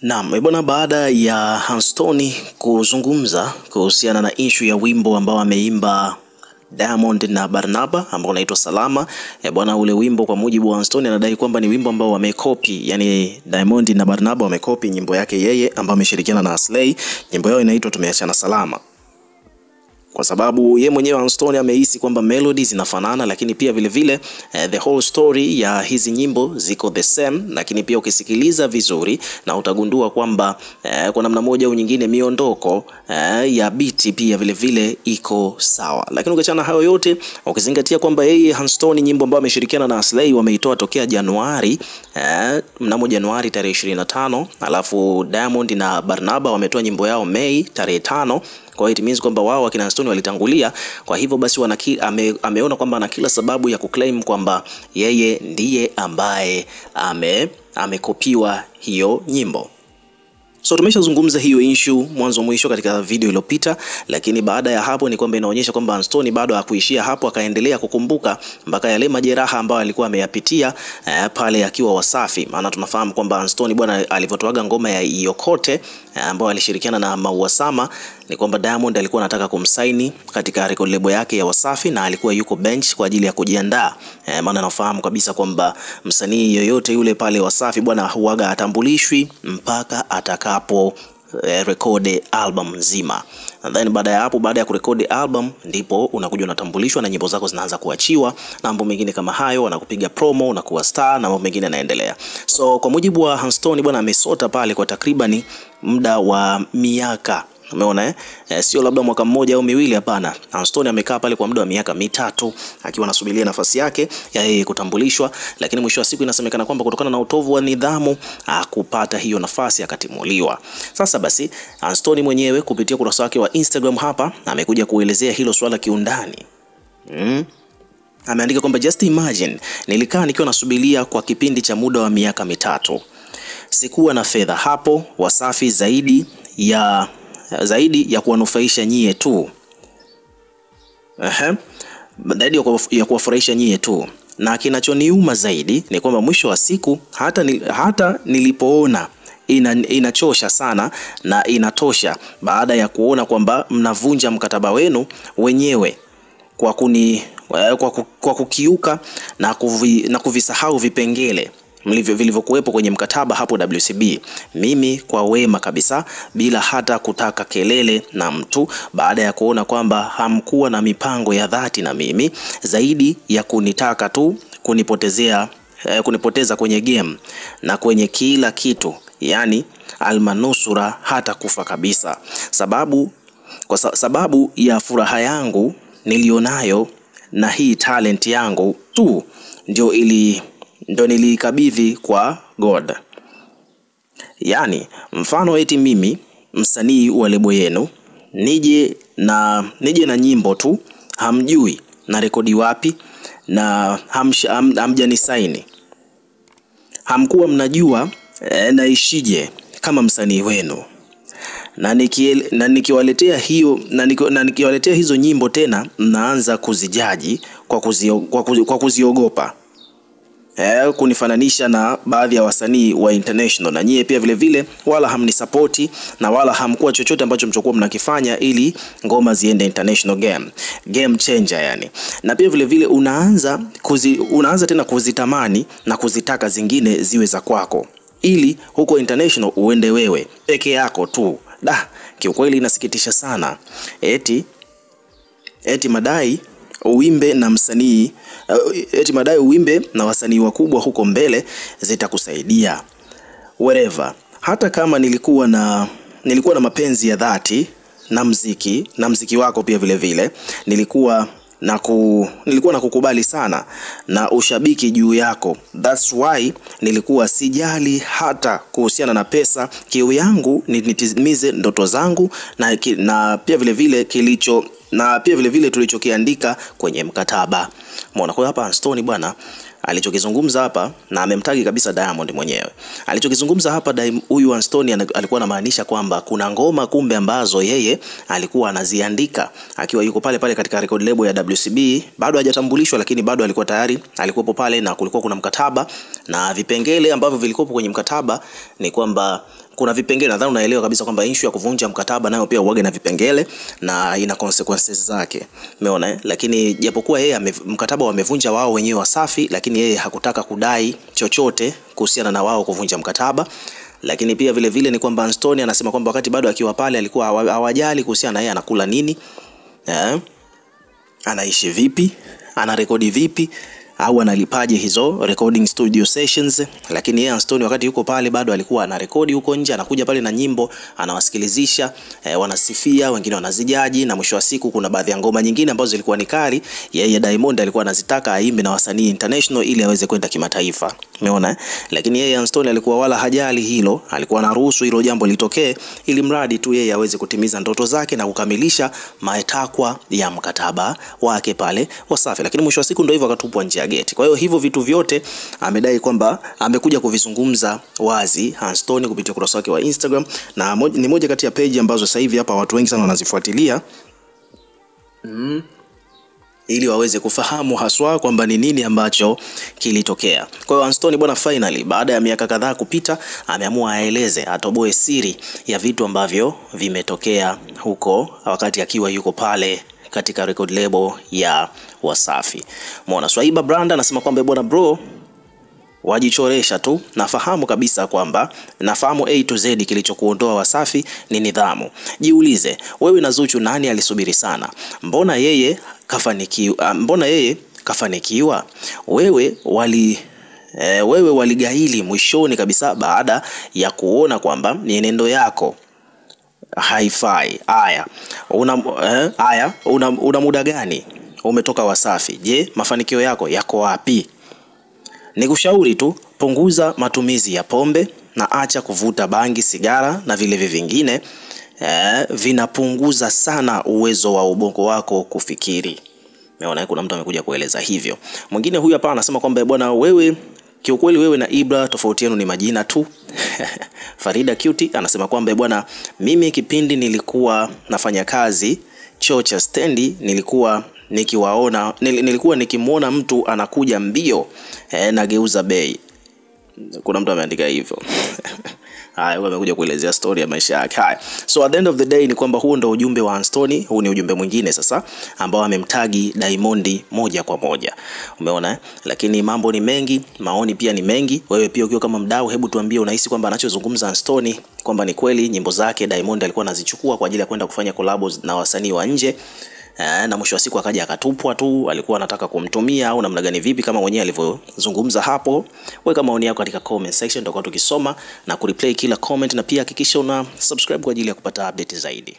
Naam, bwana, baada ya Hanstoni kuzungumza kuhusiana na issue ya wimbo ambao ameimba Diamond na Barnaba ambao unaitwa Salama. Bwana, ule wimbo kwa mujibu wa Hanstoni anadai kwamba ni wimbo ambao wamekopi, yani Diamond na Barnaba wamekopi nyimbo yake yeye ambao ameshirikiana na Aslay. Nyimbo yao inaitwa Tumeachana Salama. Kwa sababu yeye mwenyewe Hanstoni amehisi kwamba melody zinafanana, lakini pia vile vile the whole story ya hizi nyimbo ziko the same, lakini pia ukisikiliza vizuri na utagundua kwamba kwa namna moja au nyingine miondoko ya beat pia vile vile iko sawa. Lakini ukiachana hayo yote, ukizingatia kwamba yeye Hanstoni nyimbo ambayo ameshirikiana na Aslay wameitoa tokea Januari, mnamo Januari tarehe 25, alafu Diamond na Barnaba wametoa nyimbo yao Mei tarehe 5. Kwa hiyo it means kwamba wao wakina Hanstoni walitangulia. Kwa hivyo basi ameona kwamba ana kila sababu ya kuclaim kwamba yeye ndiye ambaye amekopiwa hiyo nyimbo. So tumeshazungumza hiyo issue mwanzo mwisho katika video iliyopita, lakini baada ya hapo ni kwamba inaonyesha kwamba Hanstoni bado hakuishia hapo, akaendelea kukumbuka mpaka yale majeraha ambayo alikuwa ameyapitia pale akiwa Wasafi. Maana tunafahamu kwamba Hanstoni bwana alivyotoaga ngoma ya Iyokote ambayo alishirikiana na Mauasama, ni kwamba Diamond alikuwa anataka kumsaini katika record label yake ya Wasafi na alikuwa yuko bench kwa ajili ya kujiandaa. Maana nafahamu kabisa kwamba msanii yoyote yule pale Wasafi bwana huaga atambulishwi mpaka atakapo rekodi album nzima. And then baada ya hapo, baada ya kurekodi album ndipo unakuja unatambulishwa na nyimbo zako zinaanza kuachiwa na mambo mengine kama hayo, wanakupiga promo, unakuwa star na mambo mengine yanaendelea. So kwa mujibu wa Hanstoni bwana amesota pale kwa takribani muda wa miaka. Umeona sio labda mwaka mmoja au miwili, hapana. Hanstoni amekaa pale kwa muda wa miaka mitatu akiwa anasubiria nafasi yake ya yeye kutambulishwa, lakini mwisho wa siku inasemekana kwamba kutokana na utovu wa nidhamu hakupata hiyo nafasi, akatimuliwa. Sasa basi Hanstoni mwenyewe kupitia kurasa wake wa Instagram hapa amekuja kuelezea hilo swala kiundani. Ameandika kwamba just imagine, nilikaa nikiwa nasubiria kwa kipindi cha muda wa miaka mitatu. Sikuwa na fedha hapo Wasafi zaidi ya kuwanufaisha nyie tu. Zaidi ya kuwafurahisha nyie tu. Na kinachoniuma zaidi ni kwamba mwisho wa siku hata nilipoona inachosha sana na inatosha, baada ya kuona kwamba mnavunja mkataba wenu wenyewe kwa kukiuka na kuvisahau vipengele vilivyokuwepo kwenye mkataba hapo WCB, mimi kwa wema kabisa bila hata kutaka kelele na mtu, baada ya kuona kwamba hamkuwa na mipango ya dhati na mimi zaidi ya kunitaka tu kunipoteza kwenye game na kwenye kila kitu, yani almanusura hata kufa kabisa. Sababu ya furaha yangu nilionayo na hii talent yangu tu ndio nilikabidhi kwa God. Yani mfano eti mimi msanii wa lebo yenu nije na nyimbo tu, hamjui na rekodi wapi na hamjanisaini, hamkuwa mnajua naishije kama msanii wenu, na nikiwaletea hizo nyimbo tena mnaanza kuzijaji kwa kuziogopa, kunifananisha na baadhi ya wasanii wa international, na nyie pia vile vile wala hamnisupporti na wala hamkuwa chochote ambacho mchokuwa mnakifanya ili ngoma ziende international game changer yani. Na pia vile vile unaanza tena kuzitamani na kuzitaka zingine ziwe za kwako ili huko international uende wewe peke yako tu. Kiukweli inasikitisha sana. Eti madai uimbe na wasanii wakubwa huko mbele zitakusaidia whatever. Hata kama nilikuwa na mapenzi ya dhati na mziki wako pia vile vile nilikuwa na kukubali sana na ushabiki juu yako. That's why nilikuwa sijali hata kuhusiana na pesa. Kiu yangu nitimize ndoto zangu na pia vile vile tulichokiandika kwenye mkataba. Umeona kwa hapa Hanstoni bwana alichokizungumza hapa, na amemtagi kabisa Diamond mwenyewe. Alichokizungumza hapa huyu Hanstoni alikuwa anamaanisha kwamba kuna ngoma kumbe ambazo yeye alikuwa anaziandika akiwa yuko pale katika record label ya WCB, bado hajatambulishwa, lakini bado alikuwa tayari alikuwepo pale, na kulikuwa kuna mkataba na vipengele ambavyo vilikuwa kwenye mkataba ni kwamba kuna vipengele, nadhani unaelewa kabisa kwamba issue ya kuvunja mkataba nayo pia huaga na vipengele na ina consequences zake. Umeona Lakini japokuwa yeye mkataba wamevunja wao wenyewe Wasafi, lakini yeye hakutaka kudai chochote kuhusiana na wao kuvunja mkataba. Lakini pia vile vile ni kwamba Stone anasema kwamba wakati bado akiwa pale alikuwa hawajali kuhusiana na yeye anakula nini, anaishi vipi, anarekodi vipi, au analipaje hizo recording studio sessions. Lakini yeye Stone wakati yuko pale bado alikuwa anarekodi huko nje, anakuja pale na nyimbo anawasikilizisha, wanasifia, wengine wanazijaji, na mwisho wa siku kuna baadhi ya ngoma nyingine ambazo zilikuwa ni kali, yeye Diamond alikuwa anazitaka aimbe na wasanii international ili aweze kwenda kimataifa. Umeona Lakini yeye Stone alikuwa wala hajali hilo, alikuwa anaruhusu hilo jambo litokee ili mradi tu yeye aweze kutimiza ndoto zake na kukamilisha matakwa ya mkataba wake pale Wasafi. Lakini mwisho wa siku ndio hivyo akatupwa nje ya geti. Kwa hiyo hivyo vitu vyote amedai kwamba amekuja kuvizungumza wazi Stone kupitia ukurasa wake wa Instagram, na ni moja kati ya page ambazo sasa hivi hapa watu wengi sana wanazifuatilia ili waweze kufahamu haswa kwamba ni nini ambacho kilitokea. Kwa hiyo Stone bwana, finally baada ya miaka kadhaa kupita, ameamua aeleze, atoboe siri ya vitu ambavyo vimetokea huko wakati akiwa yuko pale katika record label ya Wasafi. Muona Swaiba Brand anasema kwamba bwana bro, wajichoresha tu, nafahamu kabisa kwamba nafahamu A to Z kilichokuondoa Wasafi ni nidhamu. Jiulize wewe na Zuchu nani alisubiri sana? Mbona yeye kafanikiwa? Wewe waligaili mwishoni kabisa baada ya kuona kwamba mienendo yako haifai. Una muda gani umetoka Wasafi? Je, mafanikio yako yako wapi? Nikushauri tu, punguza matumizi ya pombe na acha kuvuta bangi, sigara na vile vingine. Vinapunguza sana uwezo wa ubongo wako kufikiri. Umeona kuna mtu amekuja kueleza hivyo. Mwingine huyu hapa anasema kwamba bwana wewe, kiukweli wewe na Ibra tofauti yenu ni majina tu. Farida Cutie anasema kwamba bwana, mimi kipindi nilikuwa nafanya kazi choo cha stendi, nilikuwa nikimwona mtu anakuja mbio na geuza bei. Kuna mtu ameandika hivyo. Haya, amekuja kuelezea story ya maisha yake. Haya, so at the end of the day ni kwamba huo ndio ujumbe wa Stone. Huu ni ujumbe mwingine sasa ambao amemtagi Diamond moja kwa moja. Umeona Lakini mambo ni mengi, maoni pia ni mengi. Wewe pia ukiwa kama mdau, hebu tuambie unahisi kwamba anachozungumza Stone kwamba ni kweli nyimbo zake Diamond alikuwa anazichukua kwa ajili ya kwenda kufanya collabs na wasanii wa nje, na mwisho wa siku akaja akatupwa tu, alikuwa anataka kumtumia au namna gani vipi, kama mwenyewe alivyozungumza hapo? Weka maoni yako katika comment section, tutakuwa tukisoma na kureplay kila comment, na pia hakikisha una subscribe kwa ajili ya kupata update zaidi.